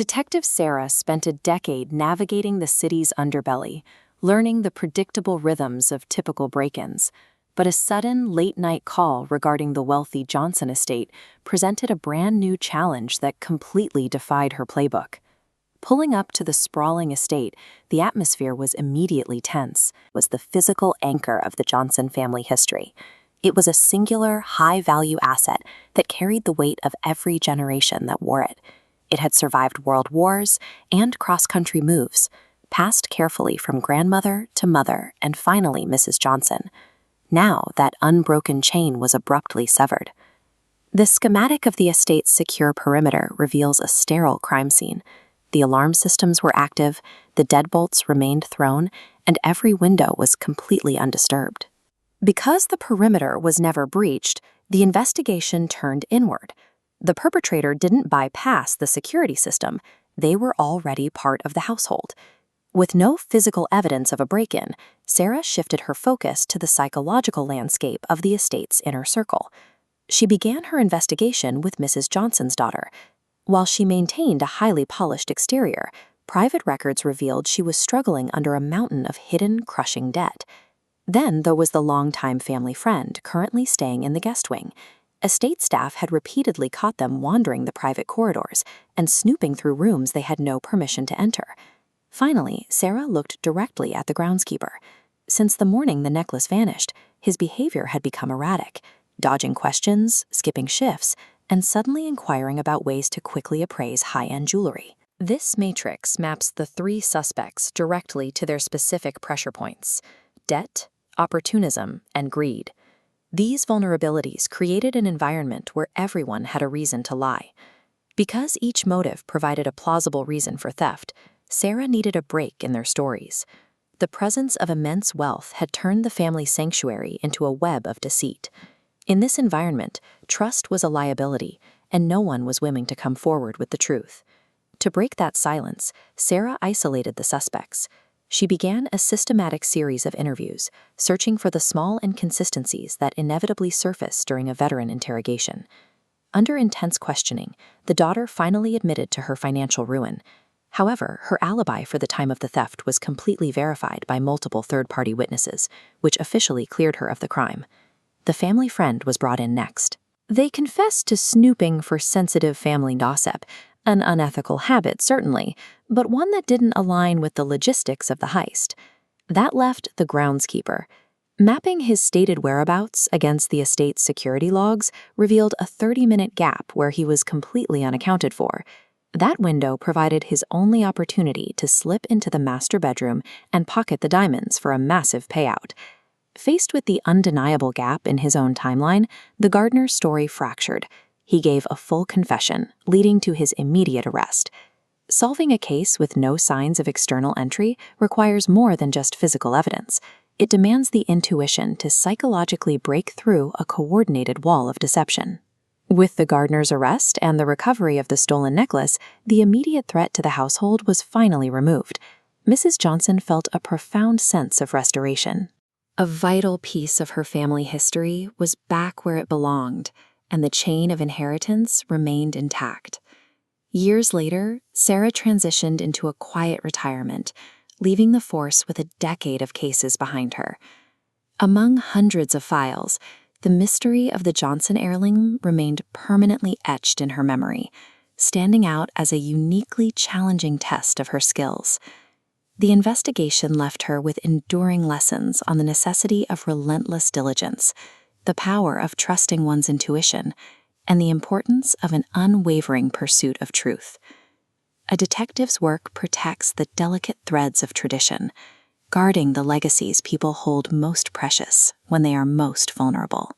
Detective Sarah spent a decade navigating the city's underbelly, learning the predictable rhythms of typical break-ins. But a sudden, late-night call regarding the wealthy Johnson estate presented a brand-new challenge that completely defied her playbook. Pulling up to the sprawling estate, the atmosphere was immediately tense. It was the physical anchor of the Johnson family history. It was a singular, high-value asset that carried the weight of every generation that wore it. It had survived world wars and cross-country moves, passed carefully from grandmother to mother and finally Mrs. Johnson. Now that unbroken chain was abruptly severed. The schematic of the estate's secure perimeter reveals a sterile crime scene. The alarm systems were active, the deadbolts remained thrown, and every window was completely undisturbed. Because the perimeter was never breached, the investigation turned inward. The perpetrator didn't bypass the security system. They were already part of the household. With no physical evidence of a break-in, Sarah shifted her focus to the psychological landscape of the estate's inner circle. She began her investigation with Mrs. Johnson's daughter. While she maintained a highly polished exterior, private records revealed she was struggling under a mountain of hidden, crushing debt. Then there was the longtime family friend currently staying in the guest wing. Estate staff had repeatedly caught them wandering the private corridors and snooping through rooms they had no permission to enter. Finally, Sarah looked directly at the groundskeeper. Since the morning the necklace vanished, his behavior had become erratic, dodging questions, skipping shifts, and suddenly inquiring about ways to quickly appraise high-end jewelry. This matrix maps the three suspects directly to their specific pressure points: debt, opportunism, and greed. These vulnerabilities created an environment where everyone had a reason to lie. Because each motive provided a plausible reason for theft, Sarah needed a break in their stories. The presence of immense wealth had turned the family sanctuary into a web of deceit. In this environment, trust was a liability, and no one was willing to come forward with the truth. To break that silence, Sarah isolated the suspects. She began a systematic series of interviews, searching for the small inconsistencies that inevitably surface during a veteran interrogation. Under intense questioning, the daughter finally admitted to her financial ruin. However, her alibi for the time of the theft was completely verified by multiple third-party witnesses, which officially cleared her of the crime. The family friend was brought in next. They confessed to snooping for sensitive family gossip, an unethical habit certainly, but one that didn't align with the logistics of the heist. That left the groundskeeper. Mapping his stated whereabouts against the estate's security logs revealed a 30-minute gap where he was completely unaccounted for. That window provided his only opportunity to slip into the master bedroom and pocket the diamonds for a massive payout. Faced with the undeniable gap in his own timeline, the gardener's story fractured. He gave a full confession, leading to his immediate arrest. Solving a case with no signs of external entry requires more than just physical evidence. It demands the intuition to psychologically break through a coordinated wall of deception. With the gardener's arrest and the recovery of the stolen necklace, the immediate threat to the household was finally removed. Mrs. Johnson felt a profound sense of restoration. A vital piece of her family history was back where it belonged, and the chain of inheritance remained intact. Years later, Sarah transitioned into a quiet retirement, leaving the force with a decade of cases behind her. Among hundreds of files, the mystery of the Johnson heirloom remained permanently etched in her memory, standing out as a uniquely challenging test of her skills. The investigation left her with enduring lessons on the necessity of relentless diligence, the power of trusting one's intuition, and the importance of an unwavering pursuit of truth. A detective's work protects the delicate threads of tradition, guarding the legacies people hold most precious when they are most vulnerable.